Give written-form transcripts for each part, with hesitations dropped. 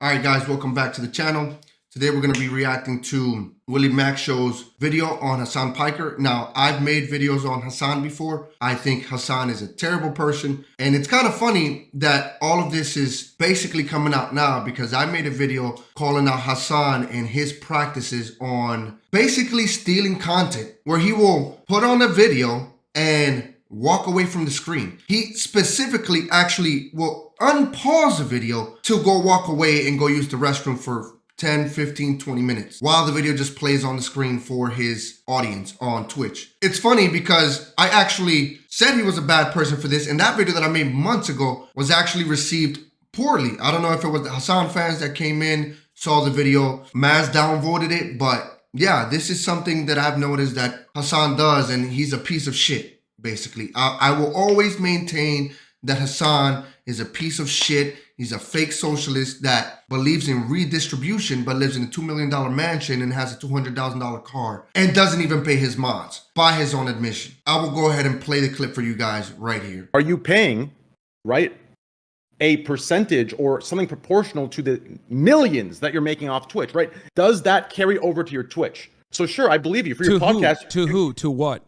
All right, guys, welcome back to the channel. Today we're going to be reacting to WillyMacShow's video on Hassan Piker. Now, I've made videos on Hassan before. I think Hassan is a terrible person. And it's kind of funny that all of this is basically coming out now because I made a video calling out Hassan and his practices on basically stealing content, where he will put on a video and walk away from the screen. He specifically actually will unpause the video to go walk away and go use the restroom for 10, 15, 20 minutes while the video just plays on the screen for his audience on Twitch. It's funny because I actually said he was a bad person for this, and that video that I made months ago was actually received poorly. I don't know if it was the Hassan fans that came in, saw the video, mass downvoted it, but yeah, this is something that I've noticed that Hassan does, and he's a piece of shit, basically. I will always maintain that Hassan is a piece of shit. He's a fake socialist that believes in redistribution but lives in a $2 million mansion and has a $200,000 car and doesn't even pay his mods, by his own admission. I will go ahead and play the clip for you guys right here. Are you paying, right, a percentage or something proportional to the millions that you're making off Twitch, right? Does that carry over to your Twitch? So sure, I believe you for your podcast. To who? To what?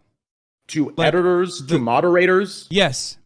To editors, to moderators? Yes.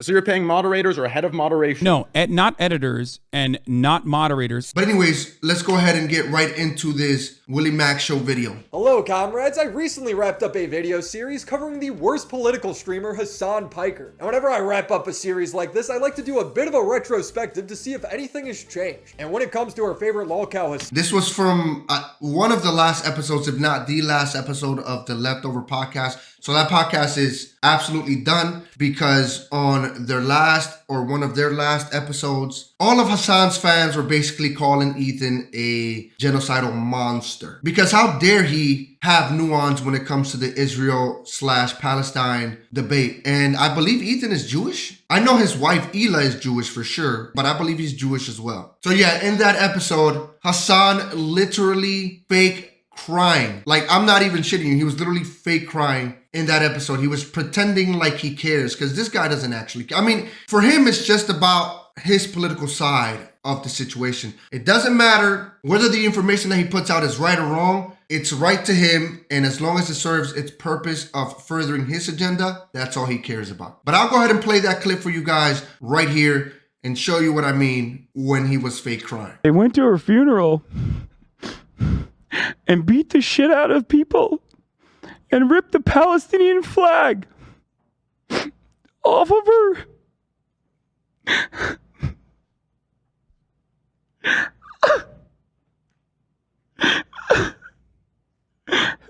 So you're paying moderators or head of moderation? No, not editors and not moderators. But anyways, let's go ahead and get right into this WillyMacShow video. Hello comrades, I recently wrapped up a video series covering the worst political streamer Hassan Piker. And whenever I wrap up a series like this, I like to do a bit of a retrospective to see if anything has changed. And when it comes to our favorite lolcow Hassan, this was from one of the last episodes, if not the last episode of the Leftover podcast. So that podcast is absolutely done because on their last or one of their last episodes, all of Hassan's fans were basically calling Ethan a genocidal monster. Because how dare he have nuance when it comes to the Israel/Palestine debate. And I believe Ethan is Jewish. I know his wife Ela is Jewish for sure, but I believe he's Jewish as well. So yeah, in that episode, Hassan literally fake crying. Like, I'm not even shitting you. He was literally fake crying in that episode. He was pretending like he cares because this guy doesn't actually care. I mean, for him, it's just about his political side of the situation. It doesn't matter whether the information that he puts out is right or wrong. It's right to him. And as long as it serves its purpose of furthering his agenda, that's all he cares about. But I'll go ahead and play that clip for you guys right here and show you what I mean when he was fake crying. They went to her funeral and beat the shit out of people and ripped the Palestinian flag off of her.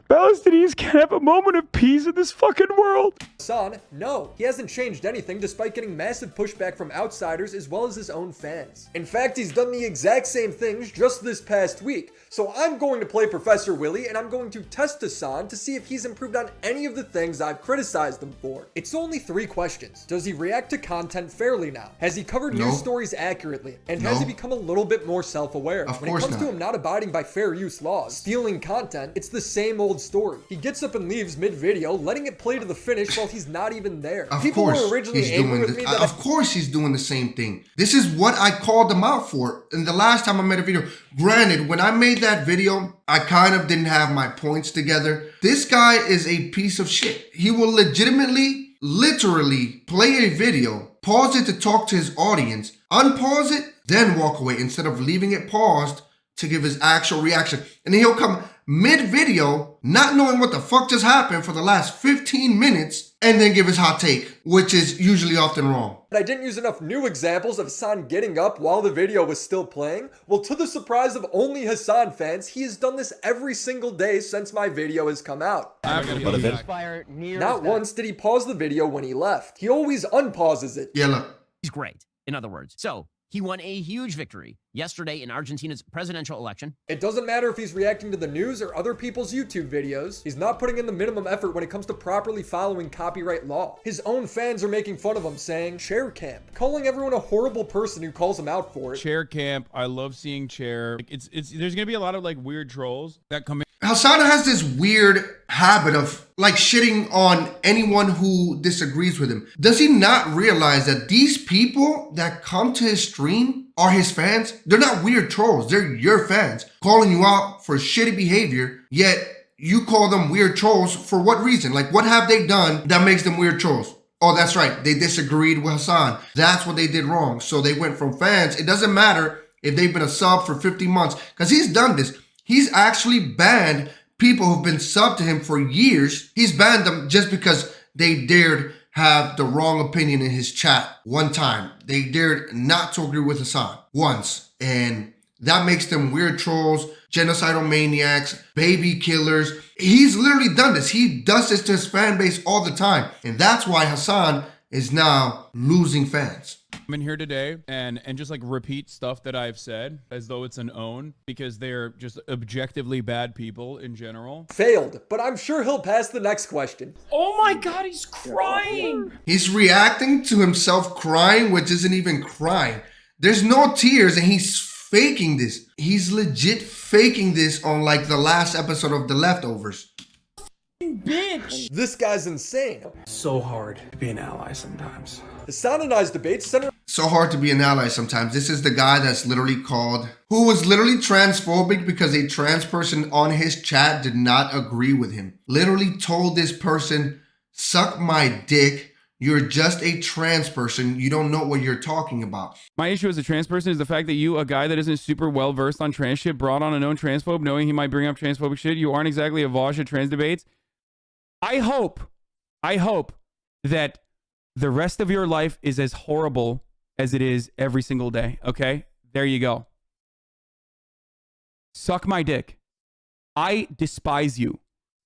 Palestinians can't have a moment of peace in this fucking world. Hassan, no, he hasn't changed anything despite getting massive pushback from outsiders as well as his own fans. In fact, he's done the exact same things just this past week. So I'm going to play Professor Willy and I'm going to test Hassan to see if he's improved on any of the things I've criticized him for. It's only 3 questions. Does he react to content fairly now? Has he covered news stories accurately? And has he become a little bit more self-aware? When it comes to him not abiding by fair use laws, stealing content, it's the same old story. He gets up and leaves mid-video, letting it play to the finish while he's not even there. People were originally angry with me that of course he's doing the same thing. This is what I called him out for. And the last time I made a video, granted, when I made that video, I kind of didn't have my points together. This guy is a piece of shit. He will legitimately, literally play a video, pause it to talk to his audience, unpause it, then walk away instead of leaving it paused to give his actual reaction. And then he'll come mid-video, not knowing what the fuck just happened for the last 15 minutes, and then give his hot take, which is usually often wrong. I didn't use enough new examples of Hassan getting up while the video was still playing. Well, to the surprise of only Hassan fans, he has done this every single day since my video has come out. Not once did he pause the video when he left. He always unpauses it. Yeah, look. He's great, in other words. So, he won a huge victory yesterday in Argentina's presidential election. It doesn't matter if he's reacting to the news or other people's YouTube videos. He's not putting in the minimum effort when it comes to properly following copyright law. His own fans are making fun of him, saying chair camp, calling everyone a horrible person who calls him out for it. Chair camp. I love seeing chair. There's gonna be a lot of like weird trolls that come in. Hassan has this weird habit of like shitting on anyone who disagrees with him. Does he not realize that these people that come to his stream are his fans? They're not weird trolls. They're your fans calling you out for shitty behavior, yet you call them weird trolls for what reason? Like, what have they done that makes them weird trolls? Oh, that's right. They disagreed with Hassan. That's what they did wrong. So they went from fans. It doesn't matter if they've been a sub for 50 months because he's done this. He's actually banned people who've been sub to him for years. He's banned them just because they dared have the wrong opinion in his chat one time. They dared not to agree with Hassan once. And that makes them weird trolls, genocidal maniacs, baby killers. He's literally done this. He does this to his fan base all the time. And that's why Hassan is now losing fans. I'm in here today and just like repeat stuff that I've said as though it's an own because they're just objectively bad people in general. Failed, but I'm sure he'll pass the next question. Oh my God, he's crying. He's reacting to himself crying, which isn't even crying. There's no tears and he's faking this. He's legit faking this on like the last episode of The Leftovers. Bitch. This guy's insane. So hard to be an ally sometimes. Hassan and I's debate center. So hard to be an ally sometimes. This is the guy that's literally called, who was literally transphobic because a trans person on his chat did not agree with him. Literally told this person, suck my dick. You're just a trans person. You don't know what you're talking about. My issue as a trans person is the fact that you, a guy that isn't super well versed on trans shit, brought on a known transphobe knowing he might bring up transphobic shit. You aren't exactly a Vosh at trans debates. I hope that the rest of your life is as horrible as it is every single day. Okay? There you go. Suck my dick. I despise you.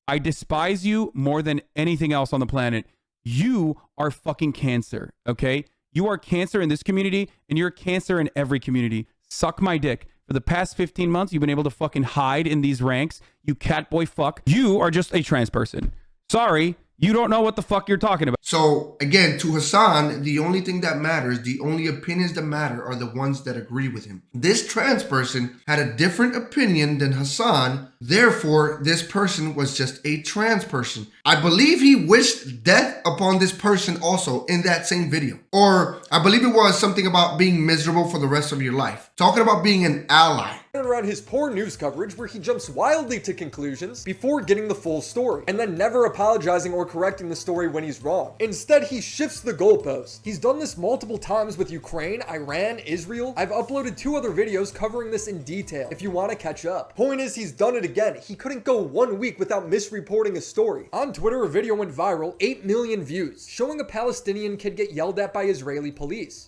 I despise you more than anything else on the planet. You are fucking cancer, okay? You are cancer in this community, and you're cancer in every community. Suck my dick. For the past 15 months, you've been able to fucking hide in these ranks. You catboy fuck. You are just a trans person. Sorry, you don't know what the fuck you're talking about. So again, to Hassan, the only thing that matters, the only opinions that matter are the ones that agree with him. This trans person had a different opinion than Hassan. Therefore, this person was just a trans person. I believe he wished death upon this person also in that same video. Or I believe it was something about being miserable for the rest of your life. Talking about being an ally. Around his poor news coverage where he jumps wildly to conclusions before getting the full story, and then never apologizing or correcting the story when he's wrong. Instead, he shifts the goalpost. He's done this multiple times with Ukraine, Iran, Israel. I've uploaded 2 other videos covering this in detail if you want to catch up. Point is, he's done it again. He couldn't go 1 week without misreporting a story. On Twitter, a video went viral, 8 million views, showing a Palestinian kid get yelled at by Israeli police.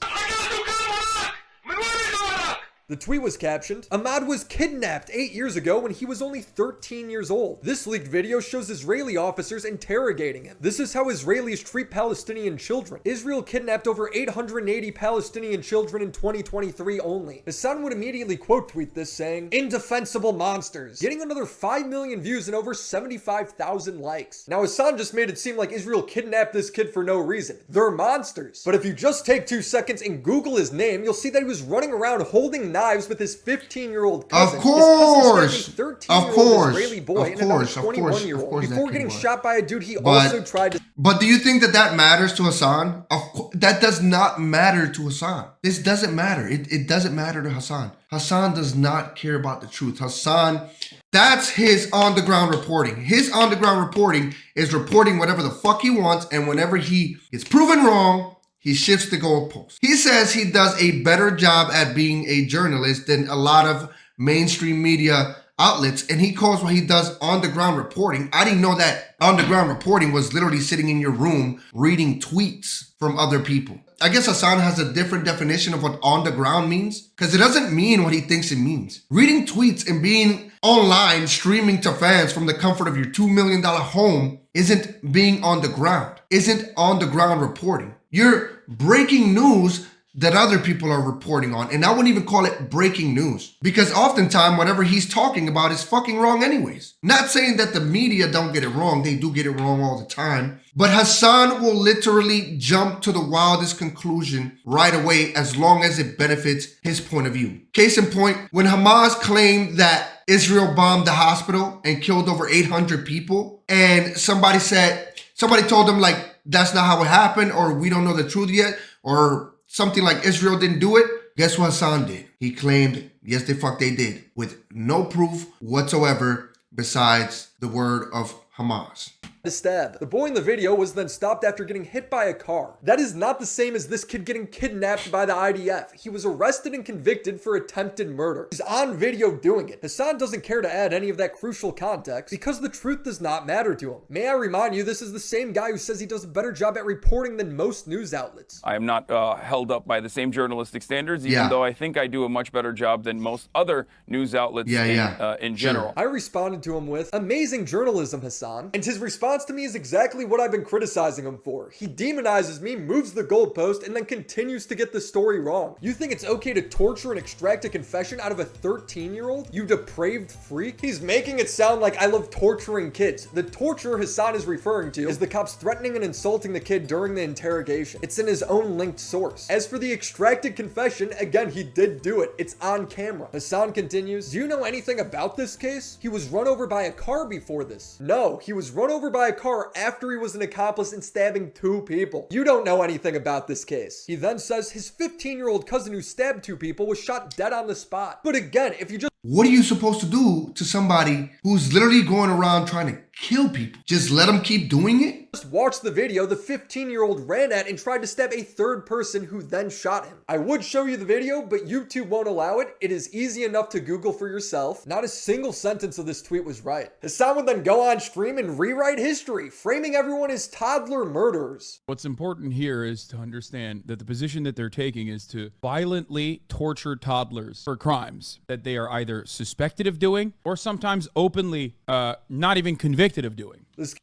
The tweet was captioned, Ahmad was kidnapped 8 years ago when he was only 13 years old. This leaked video shows Israeli officers interrogating him. This is how Israelis treat Palestinian children. Israel kidnapped over 880 Palestinian children in 2023 only. Hassan would immediately quote tweet this saying, indefensible monsters, getting another 5 million views and over 75,000 likes. Now Hassan just made it seem like Israel kidnapped this kid for no reason. They're monsters. But if you just take 2 seconds and Google his name, you'll see that he was running around holding knives with his 15-year-old cousin. Of course. His cousin stabbed a 13-year-old Israeli boy and another 21-year-old before getting shot by a dude he also tried to. But do you think that that matters to Hassan? That does not matter to Hassan. This doesn't matter. It doesn't matter to Hassan. Hassan does not care about the truth. Hassan, that's his on-the-ground reporting. His on-the-ground reporting is reporting whatever the fuck he wants, and whenever he is proven wrong, he shifts the goalpost. He says he does a better job at being a journalist than a lot of mainstream media outlets, and he calls what he does on-the-ground reporting. I didn't know that on-the-ground reporting was literally sitting in your room reading tweets from other people. I guess Hassan has a different definition of what on-the-ground means, because it doesn't mean what he thinks it means. Reading tweets and being online, streaming to fans from the comfort of your $2 million home isn't being on the ground, isn't on-the-ground reporting. You're breaking news that other people are reporting on. And I wouldn't even call it breaking news, because oftentimes whatever he's talking about is fucking wrong anyways. Not saying that the media don't get it wrong. They do get it wrong all the time. But Hassan will literally jump to the wildest conclusion right away as long as it benefits his point of view. Case in point, when Hamas claimed that Israel bombed the hospital and killed over 800 people. And somebody told them like, that's not how it happened, or we don't know the truth yet, or something like Israel didn't do it. Guess what Hasan did? He claimed, yes, they did, with no proof whatsoever besides the word of Hamas. Stab. The boy in the video was then stopped after getting hit by a car. That is not the same as this kid getting kidnapped by the IDF. He was arrested and convicted for attempted murder. He's on video doing it. Hasan doesn't care to add any of that crucial context because the truth does not matter to him. May I remind you, this is the same guy who says he does a better job at reporting than most news outlets. I am not held up by the same journalistic standards, even though I think I do a much better job than most other news outlets in general. I responded to him with, amazing journalism, Hasan. And his response to me is exactly what I've been criticizing him for. He demonizes me, moves the goalpost, and then continues to get the story wrong. You think it's okay to torture and extract a confession out of a 13-year-old? You depraved freak? He's making it sound like I love torturing kids. The torture Hasan is referring to is the cops threatening and insulting the kid during the interrogation. It's in his own linked source. As for the extracted confession, again, he did do it. It's on camera. Hasan continues, do you know anything about this case? He was run over by a car before this. No, he was run over by a car after he was an accomplice in stabbing 2 people. You don't know anything about this case. He then says his 15-year-old cousin who stabbed 2 people was shot dead on the spot. But again, if you just... What are you supposed to do to somebody who's literally going around trying to kill people? Just let them keep doing it? Just watch the video the 15-year-old ran at and tried to stab a 3rd person who then shot him. I would show you the video, but YouTube won't allow it. It is easy enough to Google for yourself. Not a single sentence of this tweet was right. Hasan would then go on stream and rewrite history, framing everyone as toddler murderers. What's important here is to understand that the position that they're taking is to violently torture toddlers for crimes that they are either suspected of doing or sometimes openly not even convicted of doing.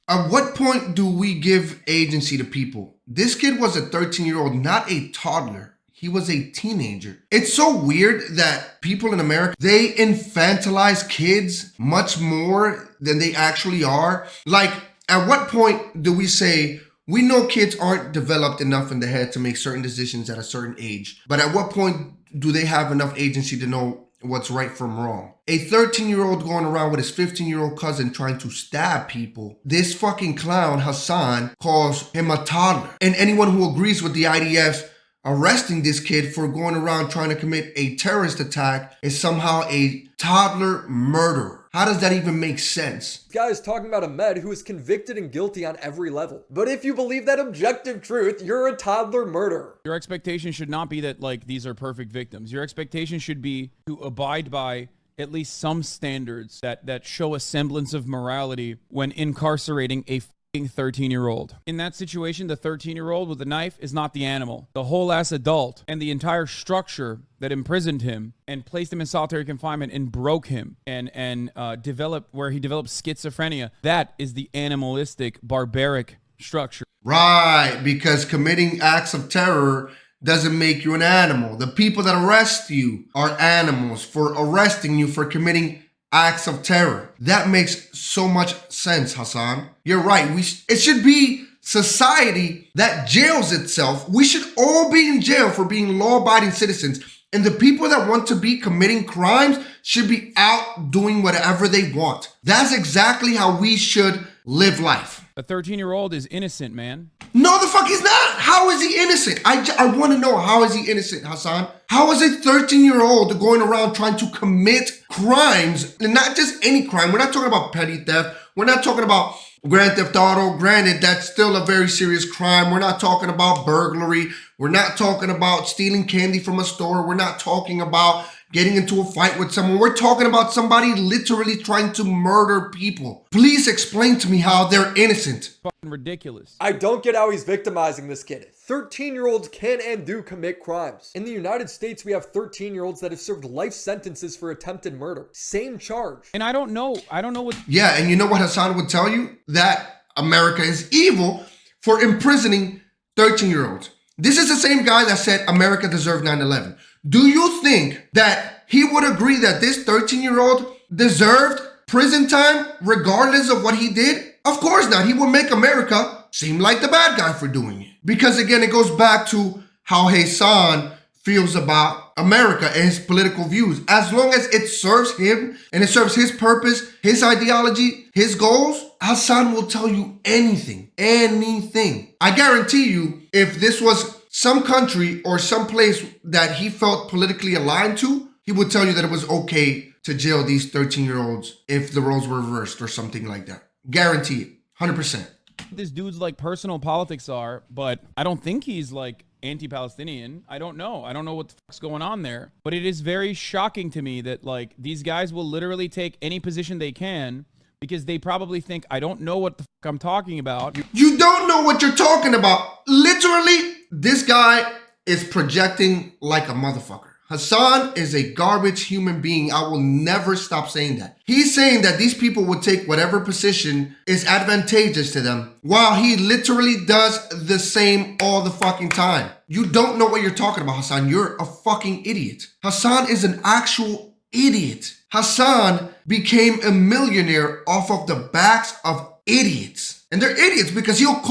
At what point do we give agency to people? This kid was a 13-year-old, not a toddler. He was a teenager. It's so weird that people in America, they infantilize kids much more than they actually are. Like, at what point do we say, we know kids aren't developed enough in the head to make certain decisions at a certain age, but at what point do they have enough agency to know what's right from wrong? A 13-year-old going around with his 15-year-old cousin trying to stab people. This fucking clown, Hasan, calls him a toddler. And anyone who agrees with the IDF arresting this kid for going around trying to commit a terrorist attack is somehow a toddler murderer. How does that even make sense? This guy is talking about a med who is convicted and guilty on every level. But if you believe that objective truth, you're a toddler murderer. Your expectation should not be that, like, these are perfect victims. Your expectation should be to abide by at least some standards that show a semblance of morality when incarcerating a 13-year-old. In that situation, the 13-year-old with the knife is not the animal. The whole ass adult and the entire structure that imprisoned him and placed him in solitary confinement and broke him and developed where he developed schizophrenia. That is the animalistic, barbaric structure. Right, because committing acts of terror doesn't make you an animal. The people that arrest you are animals for arresting you for committing acts of terror. That makes so much sense, Hasan. You're right. It should be society that jails itself. We should all be in jail for being law-abiding citizens. And the people that want to be committing crimes should be out doing whatever they want. That's exactly how we should live life. A 13-year-old is innocent, man. No, the fuck he's not. How is he innocent? I want to know, how is he innocent, Hasan? How is a 13-year-old going around trying to commit crimes, and not just any crime? We're not talking about petty theft. We're not talking about Grand Theft Auto. Granted, that's still a very serious crime. We're not talking about burglary. We're not talking about stealing candy from a store. We're not talking about getting into a fight with someone. We're talking about somebody literally trying to murder people. Please explain to me how they're innocent. Fucking ridiculous. I don't get how he's victimizing this kid. 13-year-olds can and do commit crimes. In the United States, we have 13-year-olds that have served life sentences for attempted murder. Same charge. And I don't know what... Yeah, and you know what Hasan would tell you? That America is evil for imprisoning 13-year-olds. This is the same guy that said America deserved 9/11. Do you think that he would agree that this 13-year-old deserved prison time regardless of what he did? Of course not. He would make America seem like the bad guy for doing it. Because again, it goes back to how Hasan feels about America and his political views. As long as it serves him and it serves his purpose, his ideology, his goals, Hasan will tell you anything. Anything. I guarantee you, if this was some country or some place that he felt politically aligned to, he would tell you that it was okay to jail these 13-year-olds if the roles were reversed or something like that. Guarantee it. 100%. This dude's like personal politics are, but I don't think he's like anti-Palestinian. I don't know what the fuck's going on there. But it is very shocking to me that like these guys will literally take any position they can because they probably think I don't know what the fuck I'm talking about. You don't know what you're talking about. Literally, this guy is projecting like a motherfucker. Hasan is a garbage human being. I will never stop saying that. He's saying that these people would take whatever position is advantageous to them, while he literally does the same all the fucking time. You don't know what you're talking about, Hasan. You're a fucking idiot. Hasan is an actual idiot. Hasan became a millionaire off of the backs of idiots. And they're idiots because he'll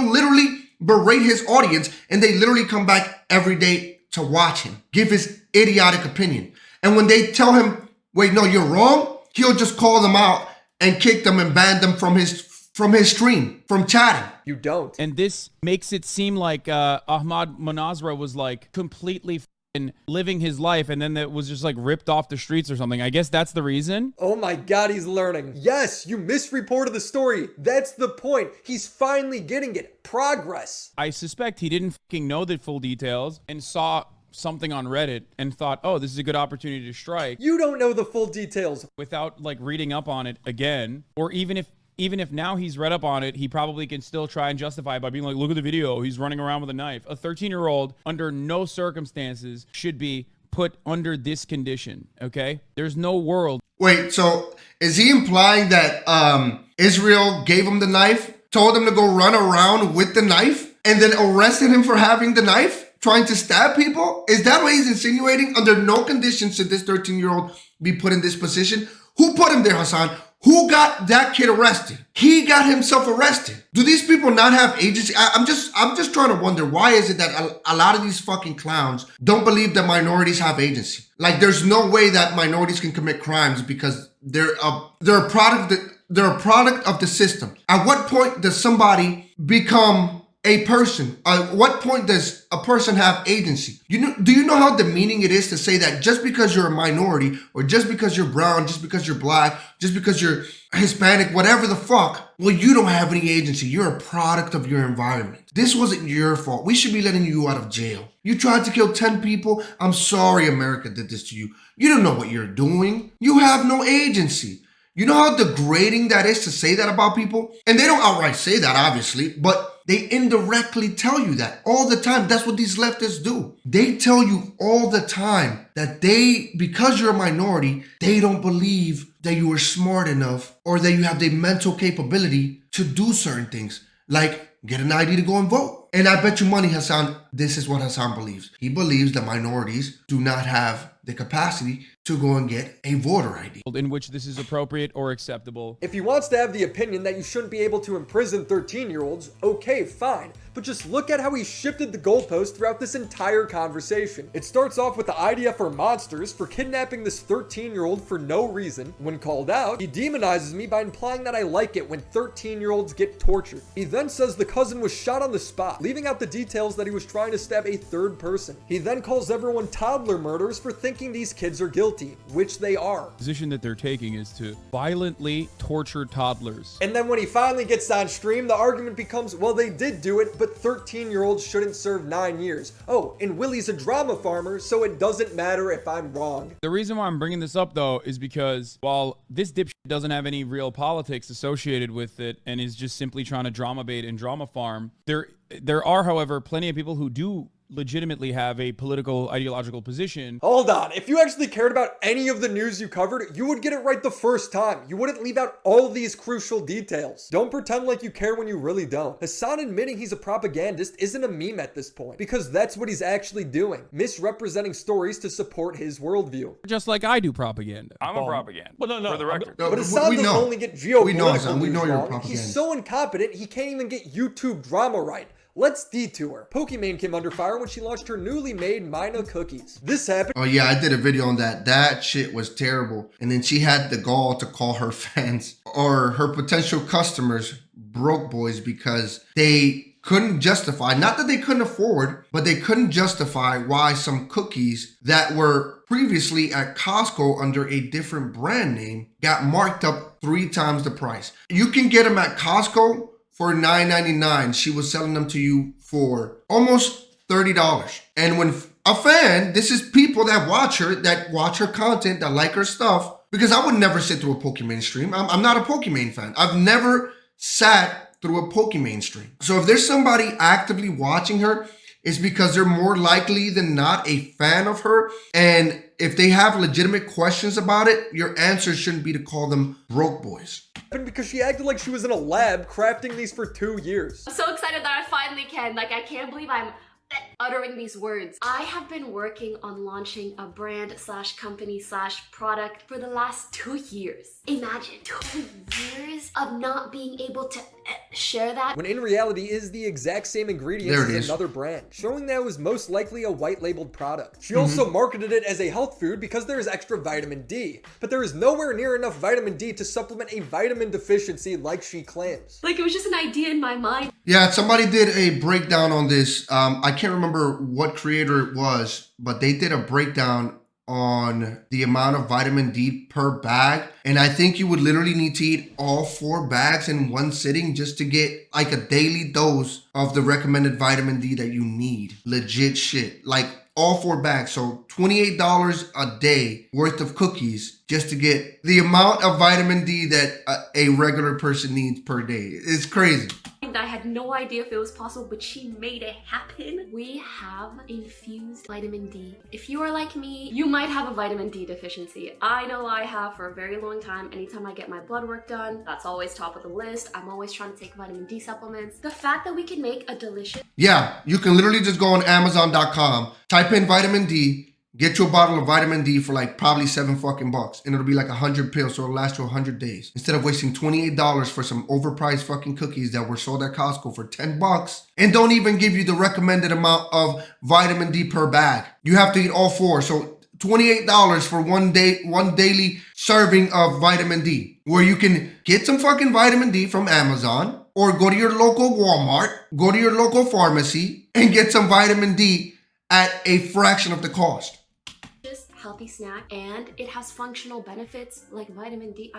literally berate his audience, and they literally come back every day to watch him give his idiotic opinion. And when they tell him, wait, no, you're wrong, he'll just call them out and kick them and ban them from his stream, from chatting. You don't. And this makes it seem like Ahmad Manazra was like completely living his life, and then that was just like ripped off the streets or something. I guess that's the reason. Oh my God, he's learning. Yes, you misreported the story. That's the point. He's finally getting it. Progress. I suspect he didn't fucking know the full details and saw something on Reddit and thought, oh, this is a good opportunity to strike. You don't know the full details. Without like reading up on it again, or even if now he's read up on it, he probably can still try and justify it by being like, look at the video, he's running around with a knife. A 13-year-old under no circumstances should be put under this condition, okay? There's no world. Wait, so is he implying that Israel gave him the knife, told him to go run around with the knife, and then arrested him for having the knife, trying to stab people? Is that what he's insinuating? Under no conditions should this 13-year-old be put in this position. Who put him there, Hasan? Who got that kid arrested? He got himself arrested. Do these people not have agency? I'm just trying to wonder, why is it that a lot of these fucking clowns don't believe that minorities have agency? Like, there's no way that minorities can commit crimes because they're a product of the system. At what point does somebody become a person? At what point does a person have agency? Do you know how demeaning it is to say that just because you're a minority, or just because you're brown, just because you're black, just because you're Hispanic, whatever the fuck, well, you don't have any agency. You're a product of your environment. This wasn't your fault. We should be letting you out of jail. You tried to kill 10 people. I'm sorry America did this to you. You don't know what you're doing. You have no agency. You know how degrading that is to say that about people? And they don't outright say that, obviously, but they indirectly tell you that all the time. That's what these leftists do. They tell you all the time that because you're a minority, they don't believe that you are smart enough or that you have the mental capability to do certain things, like get an ID to go and vote. And I bet you money, Hasan, this is what Hasan believes. He believes that minorities do not have the capacity to go and get a voter ID. In which this is appropriate or acceptable. If he wants to have the opinion that you shouldn't be able to imprison 13-year-olds, okay, fine. But just look at how he shifted the goalpost throughout this entire conversation. It starts off with the IDF are monsters for kidnapping this 13-year-old for no reason. When called out, he demonizes me by implying that I like it when 13-year-olds get tortured. He then says the cousin was shot on the spot, leaving out the details that he was trying to stab a third person. He then calls everyone toddler murderers for thinking these kids are guilty, which they are. The position that they're taking is to violently torture toddlers. And then when he finally gets on stream, the argument becomes, well, they did do it, but 13-year-olds shouldn't serve 9 years. Oh, and Willy's a drama farmer, so it doesn't matter if I'm wrong. The reason why I'm bringing this up, though, is because while this dipshit doesn't have any real politics associated with it and is just simply trying to drama bait and drama farm, there are, however, plenty of people who do legitimately have a political ideological position. Hold on. If you actually cared about any of the news you covered, you would get it right the first time. You wouldn't leave out all these crucial details. Don't pretend like you care when you really don't. Hasan admitting he's a propagandist isn't a meme at this point, because that's what he's actually doing, misrepresenting stories to support his worldview. Just like I do propaganda. I'm a propaganda. Well, no, for the record. But Hasan doesn't only get geopolitical we know news you're a wrong. propaganda. He's so incompetent, he can't even get YouTube drama right. let's detour. Pokimane came under fire when she launched her newly made Mina cookies. This happened. Oh yeah, I did a video on that. That shit was terrible. And then she had the gall to call her fans or her potential customers broke boys because they couldn't justify, not that they couldn't afford, but they couldn't justify why some cookies that were previously at Costco under a different brand name got marked up 3 times the price. You can get them at Costco for $9.99. She was selling them to you for almost $30. And when a fan, this is people that watch her content, that like her stuff, because I would never sit through a Pokimane stream. I'm not a Pokimane fan. I've never sat through a Pokimane stream. So if there's somebody actively watching her, it's because they're more likely than not a fan of her. And if they have legitimate questions about it, your answer shouldn't be to call them broke boys. Because she acted like she was in a lab crafting these for 2 years. I'm so excited that I finally can. Like, I can't believe I'm uttering these words. I have been working on launching a brand slash company slash product for the last 2 years. Imagine 2 years of not being able to share that. When in reality is the exact same ingredients as another brand, showing that it was most likely a white labeled product. She also marketed it as a health food because there is extra vitamin D, but there is nowhere near enough vitamin D to supplement a vitamin deficiency like she claims. Like, it was just an idea in my mind. Yeah, somebody did a breakdown on this. I can't remember what creator it was, but they did a breakdown on the amount of vitamin D per bag. And I think you would literally need to eat all 4 bags in one sitting just to get like a daily dose of the recommended vitamin D that you need. Legit shit. Like all 4 bags. So $28 a day worth of cookies just to get the amount of vitamin D that a regular person needs per day. It's crazy. I had no idea if it was possible, but she made it happen. We have infused vitamin D. If you are like me, you might have a vitamin D deficiency. I know I have for a very long time. Anytime I get my blood work done, that's always top of the list. I'm always trying to take vitamin D supplements. The fact that we can make a delicious... Yeah, you can literally just go on Amazon.com, type in vitamin D, get you a bottle of vitamin D for like probably $7 fucking bucks. And it'll be like 100 pills, so it'll last you 100 days. Instead of wasting $28 for some overpriced fucking cookies that were sold at Costco for 10 bucks and don't even give you the recommended amount of vitamin D per bag. You have to eat all 4. So $28 for one daily serving of vitamin D, where you can get some fucking vitamin D from Amazon or go to your local Walmart, go to your local pharmacy and get some vitamin D at a fraction of the cost. Healthy snack, and it has functional benefits like vitamin D.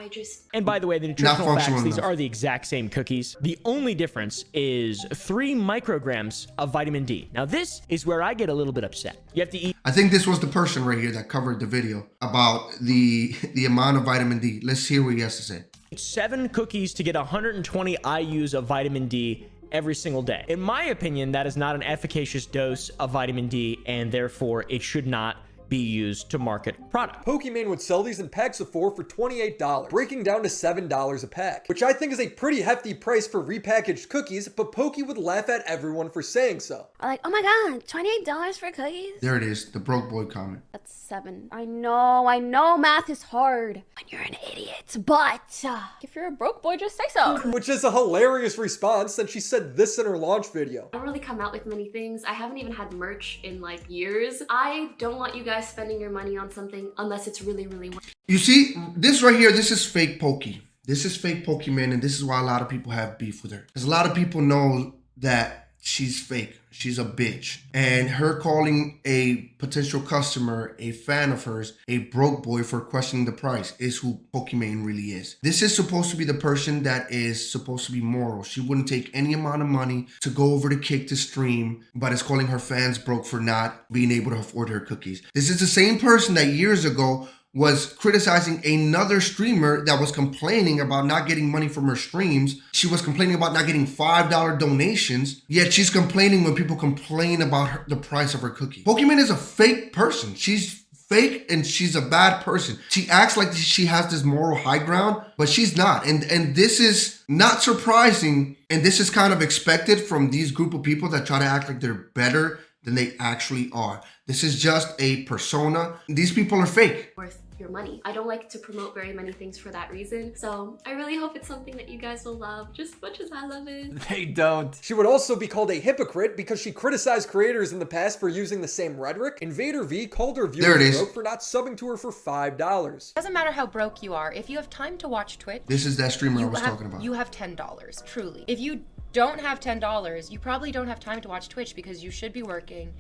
And by the way, the nutritional facts, these are the exact same cookies. The only difference is 3 micrograms of vitamin D. Now this is where I get a little bit upset. You have to eat... I think this was the person right here that covered the video about the amount of vitamin D. Let's hear what he has to say. 7 cookies to get 120 IUs of vitamin D every single day. In my opinion, that is not an efficacious dose of vitamin D, and therefore it should not be used to market product. Pokimane would sell these in packs of 4 for $28, breaking down to $7 a pack, which I think is a pretty hefty price for repackaged cookies, but Poki would laugh at everyone for saying so. Like, oh my god, $28 for cookies? There it is, the broke boy comment. That's 7. I know math is hard when you're an idiot, but if you're a broke boy, just say so. Which is a hilarious response since she said this in her launch video. I don't really come out with many things. I haven't even had merch in like years. I don't want you guys spending your money on something unless it's really worth. You see, this right here, this is fake Poki. This is fake Pokimane, and this is why a lot of people have beef with her. Because a lot of people know that she's fake. She's a bitch. And her calling a potential customer, a fan of hers, a broke boy for questioning the price is who Pokimane really is. This is supposed to be the person that is supposed to be moral. She wouldn't take any amount of money to go over to Kick to stream, but is calling her fans broke for not being able to afford her cookies. This is the same person that years ago was criticizing another streamer that was complaining about not getting money from her streams. She was complaining about not getting $5 donations, yet she's complaining when people complain about the price of her cookie. Pokimane is a fake person. She's fake and she's a bad person. She acts like she has this moral high ground, but she's not. And this is not surprising, and this is kind of expected from these group of people that try to act like they're better than they actually are. This is just a persona. These people are fake. Worth your money. I don't like to promote very many things for that reason, so I really hope it's something that you guys will love just as much as I love it. They don't. She would also be called a hypocrite because she criticized creators in the past for using the same rhetoric. Invader V called her viewers broke for not subbing to her for $5. Doesn't matter how broke you are, if you have time to watch Twitch, this is that streamer I was talking about. You have $10, truly. If you don't have $10, you probably don't have time to watch Twitch because you should be working.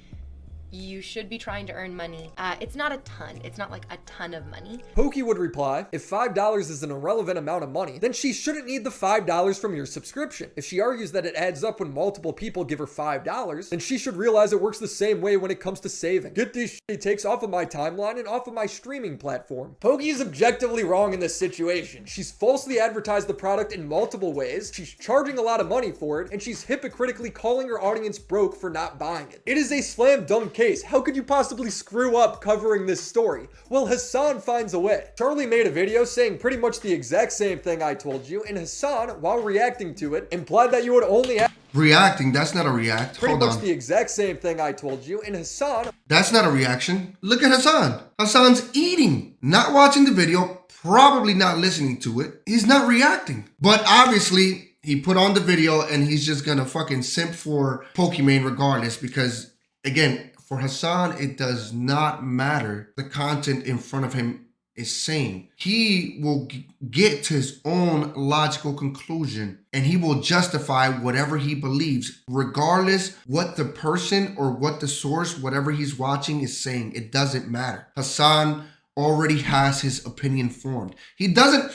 You should be trying to earn money. It's not a ton. It's not like a ton of money. Pokey would reply, if $5 is an irrelevant amount of money, then she shouldn't need the $5 from your subscription. If she argues that it adds up when multiple people give her $5, then she should realize it works the same way when it comes to saving. Get these shitty takes off of my timeline and off of my streaming platform. Pokey is objectively wrong in this situation. She's falsely advertised the product in multiple ways, she's charging a lot of money for it, and she's hypocritically calling her audience broke for not buying it. It is a slam dunk case. How could you possibly screw up covering this story? Well, Hassan finds a way. Charlie made a video saying pretty much the exact same thing I told you, and Hassan, while reacting to it, implied that you would only have reacting. That's not a react. Pretty much the exact same thing I told you, and Hassan. That's not a reaction. Look at Hassan. Hassan's eating, not watching the video, probably not listening to it. He's not reacting. But obviously, he put on the video and he's just gonna fucking simp for Pokimane regardless because, again, for Hassan, it does not matter the content in front of him is saying. He will get to his own logical conclusion and he will justify whatever he believes, regardless what the person or what the source, whatever he's watching is saying. It doesn't matter. Hassan already has his opinion formed. He doesn't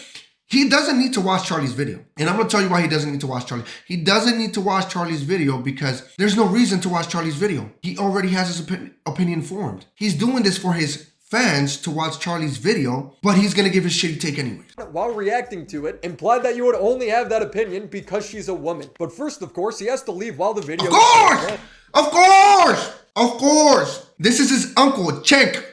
need to watch Charlie's video. And I'm going to tell you why he doesn't need to watch Charlie. He doesn't need to watch Charlie's video because there's no reason to watch Charlie's video. He already has his opinion formed. He's doing this for his fans to watch Charlie's video, but he's going to give his shitty take anyway. While reacting to it, implied that you would only have that opinion because she's a woman. But first, of course, he has to leave while the video... Of course! Of course! Of course! This is his uncle, Chunk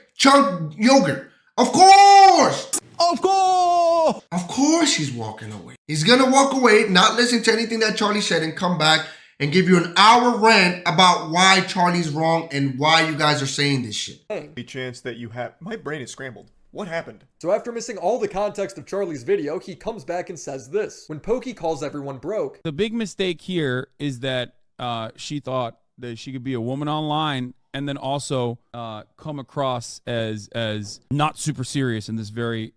Yogurt. Of course! Of course! Of course he's walking away. He's gonna walk away, not listen to anything that Charlie said, and come back and give you an hour rant about why Charlie's wrong and why you guys are saying this shit. A chance that you have... My brain is scrambled. What happened? So after missing all the context of Charlie's video, he comes back and says this. When Pokey calls everyone broke. The big mistake here is that she thought that she could be a woman online and then also come across as not super serious in this very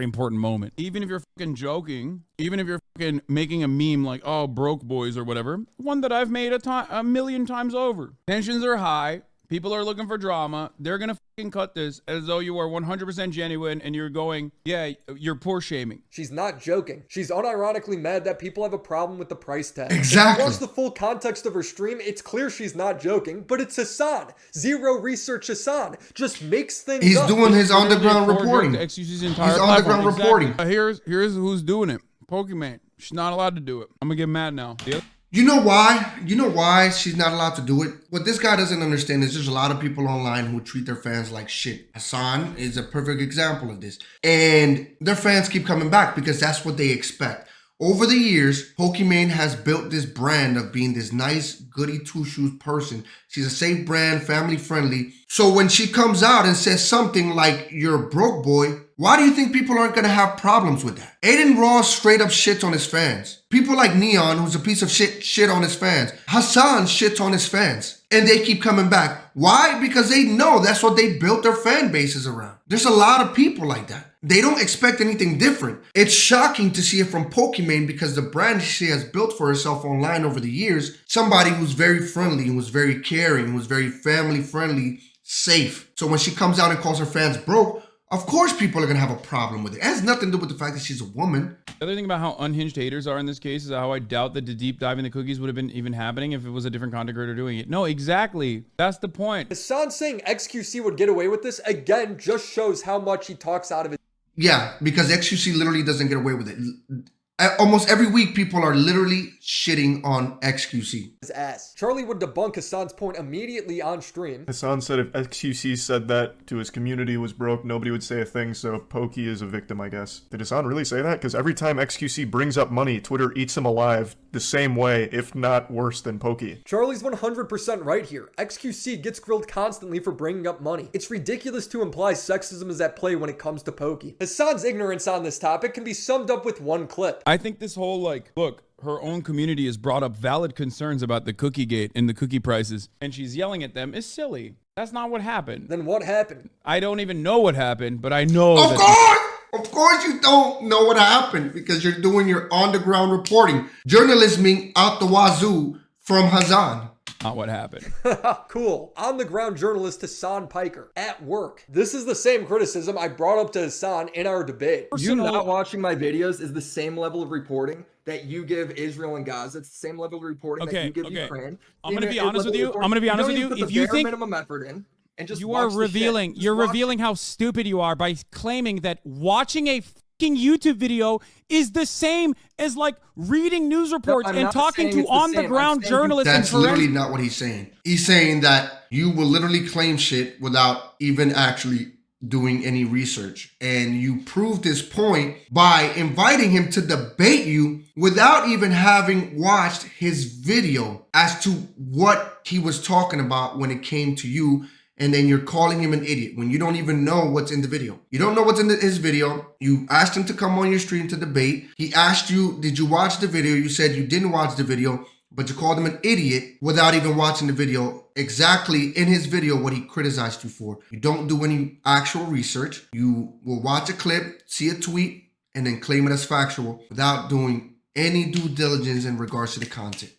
important moment. Even if you're fucking joking, even if you're fucking making a meme like, oh, broke boys or whatever, one that I've made a million times over. Tensions are high. People are looking for drama. They're going to fucking cut this as though you are 100% genuine and you're going, yeah, you're poor shaming. She's not joking. She's unironically mad that people have a problem with the price tag. Exactly. Watch the full context of her stream. It's clear she's not joking, but it's Hassan. Zero research Hassan. Just makes things He's up. doing his underground reporting. He's underground reporting. Here's who's doing it. Pokimane. She's not allowed to do it. I'm going to get mad now. Yeah. You know why? You know why she's not allowed to do it? What this guy doesn't understand is there's a lot of people online who treat their fans like shit. Hassan is a perfect example of this. And their fans keep coming back because that's what they expect. Over the years, Pokimane has built this brand of being this nice, goody two-shoes person. She's a safe brand, family friendly. So when she comes out and says something like, you're a broke boy, why do you think people aren't going to have problems with that? Aiden Ross straight up shits on his fans. People like Neon, who's a piece of shit on his fans. Hassan shits on his fans. And they keep coming back. Why? Because they know that's what they built their fan bases around. There's a lot of people like that. They don't expect anything different. It's shocking to see it from Pokimane because the brand she has built for herself online over the years, somebody who's very friendly, who's very caring, who's very family friendly, safe. So when she comes out and calls her fans broke, of course people are going to have a problem with it. It has nothing to do with the fact that she's a woman. The other thing about how unhinged haters are in this case is how I doubt that the deep dive in the cookies would have been even happening if it was a different content creator doing it. No, exactly. That's the point. Hassan saying XQC would get away with this, again, just shows how much he talks out of it. Yeah, because XQC literally doesn't get away with it. Almost every week, people are literally shitting on XQC. His ass. Charlie would debunk Hasan's point immediately on stream. Hasan said if XQC said that to his community was broke, nobody would say a thing, so Pokey is a victim, I guess. Did Hasan really say that? Because every time XQC brings up money, Twitter eats him alive the same way, if not worse than Pokey. Charlie's 100% right here. XQC gets grilled constantly for bringing up money. It's ridiculous to imply sexism is at play when it comes to Pokey. Hasan's ignorance on this topic can be summed up with one clip. I think this whole look, her own community has brought up valid concerns about the cookie gate and the cookie prices, and she's yelling at them is silly. That's not what happened. Then what happened? I don't even know what happened, but I know Of course you don't know what happened because you're doing your on-the-ground reporting. Journalisming out the wazoo from Hasan. Not what happened. Cool. On-the-ground journalist Hasan Piker at work. This is the same criticism I brought up to Hasan in our debate. You not watching my videos is the same level of reporting that you give Israel and Gaza. It's the same level of reporting that you give Ukraine. I'm going to be honest with you. If you think minimum effort in and just you are revealing, revealing how stupid you are by claiming that watching a fucking YouTube video is the same as like reading news reports and talking to on-the-ground journalists. That's literally not what he's saying. He's saying that you will literally claim shit without even actually doing any research. And you prove this point by inviting him to debate you without even having watched his video as to what he was talking about when it came to you. And then you're calling him an idiot when you don't even know what's in the video. You don't know what's in his video. You asked him to come on your stream to debate. He asked you, did you watch the video? You said you didn't watch the video, but you called him an idiot without even watching the video. Exactly in his video what he criticized you for. You don't do any actual research. You will watch a clip, see a tweet, and then claim it as factual without doing any due diligence in regards to the content.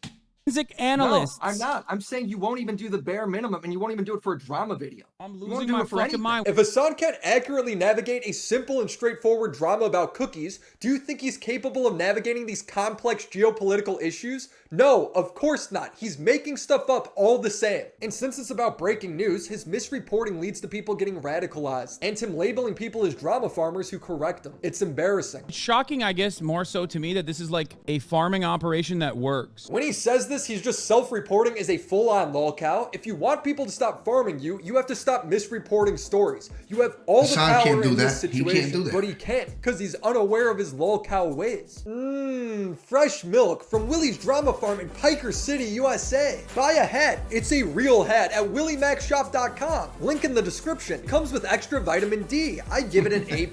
Forensic analysts. No, I'm not. I'm saying you won't even do the bare minimum, and you won't even do it for a drama video. I'm losing my fucking mind. If Hasan can't accurately navigate a simple and straightforward drama about cookies, do you think he's capable of navigating these complex geopolitical issues? No, of course not. He's making stuff up all the same. And since it's about breaking news, his misreporting leads to people getting radicalized, and him labeling people as drama farmers who correct them. It's embarrassing. It's shocking, I guess, more so to me that this is like a farming operation that works. When he says this, he's just self-reporting as a full-on lolcow. If you want people to stop farming you, you have to stop misreporting stories. You have all the power in this situation, but he can't because he's unaware of his lolcow ways. Fresh milk from Willy's Drama Farm in Piker City, USA. Buy a hat. It's a real hat at WillyMacShow.com. Link in the description. Comes with extra vitamin D. I give it an A+.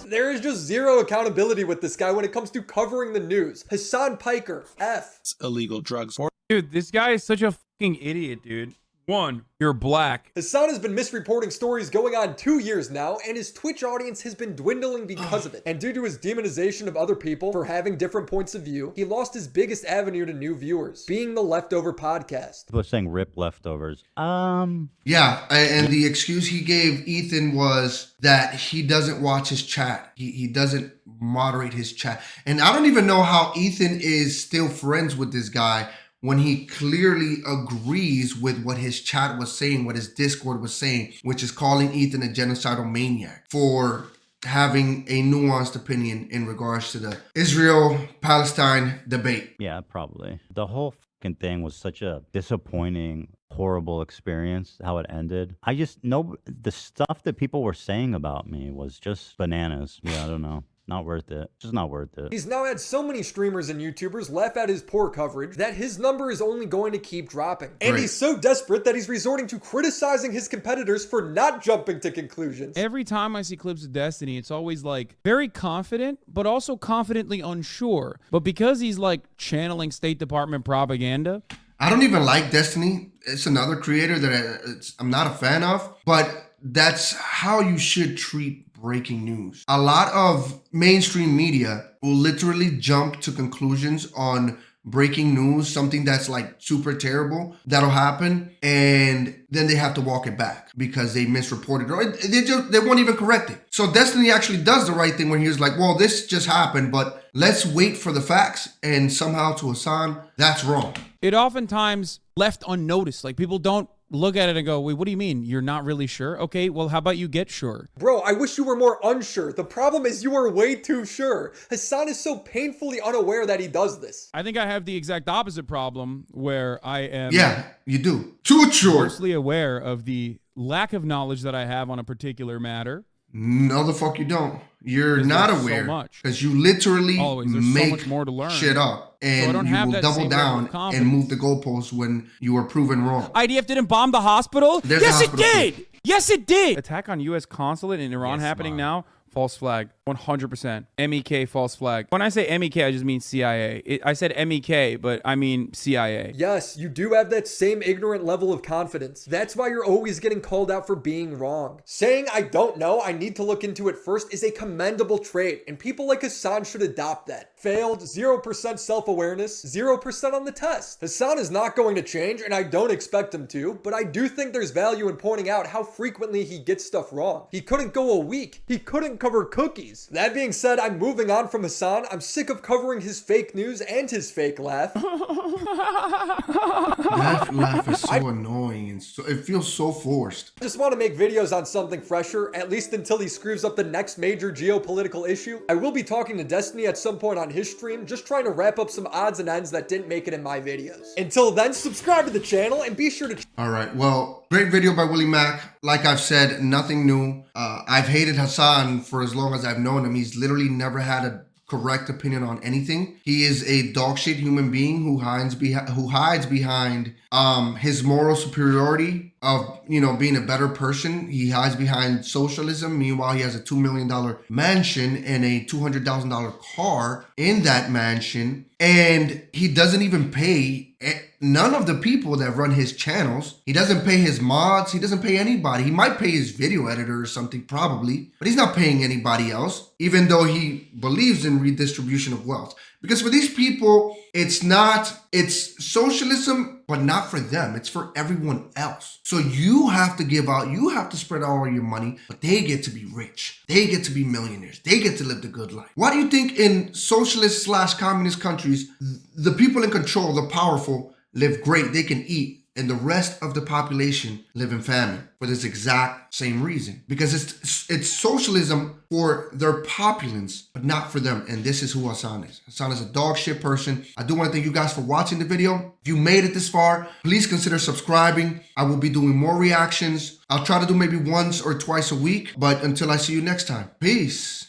There is just zero accountability with this guy when it comes to covering the news. Hasan Piker, F. It's illegal drugs. Dude, this guy is such a fucking idiot, dude. One, you're black. Hasan has been misreporting stories going on 2 years now, and his Twitch audience has been dwindling because of it. And due to his demonization of other people for having different points of view, he lost his biggest avenue to new viewers, being the Leftover podcast. People are saying rip leftovers. Yeah, and the excuse he gave Ethan was that he doesn't watch his chat. He doesn't moderate his chat. And I don't even know how Ethan is still friends with this guy when he clearly agrees with what his chat was saying, what his Discord was saying, which is calling Ethan a genocidal maniac for having a nuanced opinion in regards to the Israel-Palestine debate. Yeah, probably. The whole fucking thing was such a disappointing, horrible experience, how it ended. I just know the stuff that people were saying about me was just bananas. Yeah, I don't know. Not worth it. Just not worth it. He's now had so many streamers and YouTubers laugh at his poor coverage that his number is only going to keep dropping. And he's so desperate that he's resorting to criticizing his competitors for not jumping to conclusions. Every time I see clips of Destiny, it's always like very confident, but also confidently unsure. But because he's like channeling State Department propaganda. I don't even like Destiny. It's another creator that I'm not a fan of, but that's how you should treat breaking news. A lot of mainstream media will literally jump to conclusions on breaking news, something that's like super terrible that'll happen, and then they have to walk it back because they misreported or they won't even correct it. So Destiny actually does the right thing when he was like, well, this just happened, but let's wait for the facts. And somehow to Hasan, that's wrong. It oftentimes left unnoticed. Like people don't look at it and go, wait, what do you mean? You're not really sure? Okay, well, how about you get sure? Bro, I wish you were more unsure. The problem is you are way too sure. Hassan is so painfully unaware that he does this. I think I have the exact opposite problem where I am... Yeah, you do. Too sure. Mostly aware of the lack of knowledge that I have on a particular matter. No, the fuck you don't. You're not aware. Because you literally make so much more to learn. shit up. And so you will double down and move the goalposts when you are proven wrong. IDF didn't bomb the hospital? Yes, it did! Too. Yes, it did! Attack on U.S. consulate in Iran happening now? False flag. 100%. MEK false flag. When I say MEK, I just mean CIA. I said MEK, but I mean CIA. Yes, you do have that same ignorant level of confidence. That's why you're always getting called out for being wrong. Saying I don't know, I need to look into it first is a commendable trait, and people like Hassan should adopt that. Failed, 0% self-awareness, 0% on the test. Hassan is not going to change, and I don't expect him to, but I do think there's value in pointing out how frequently he gets stuff wrong. He couldn't go a week. He couldn't cover cookies. That being said, I'm moving on from Hassan. I'm sick of covering his fake news and his fake laugh. That laugh is so annoying and so, it feels so forced. I just want to make videos on something fresher, at least until he screws up the next major geopolitical issue. I will be talking to Destiny at some point on his stream, just trying to wrap up some odds and ends that didn't make it in my videos. Until then, subscribe to the channel and be sure to... Alright, well, great video by WillyMac. Like I've said, nothing new. I've hated Hassan for as long as I've known him. He's literally never had a correct opinion on anything. He is a dogshit human being who hides behind his moral superiority of, you know, being a better person. He hides behind socialism. Meanwhile, he has a $2 million mansion and a $200,000 car in that mansion. And he doesn't even pay none of the people that run his channels. He doesn't pay his mods. He doesn't pay anybody. He might pay his video editor or something, probably, but he's not paying anybody else, even though he believes in redistribution of wealth. Because for these people, it's socialism, but not for them. It's for everyone else. So you have to give out, you have to spread all your money, but they get to be rich. They get to be millionaires. They get to live the good life. Why do you think in socialist/communist countries, the people in control, the powerful, live great? They can eat. And the rest of the population live in famine for this exact same reason. Because it's socialism for their populace, but not for them. And this is who Hassan is. Hassan is a dog shit person. I do want to thank you guys for watching the video. If you made it this far, please consider subscribing. I will be doing more reactions. I'll try to do maybe once or twice a week. But until I see you next time, peace.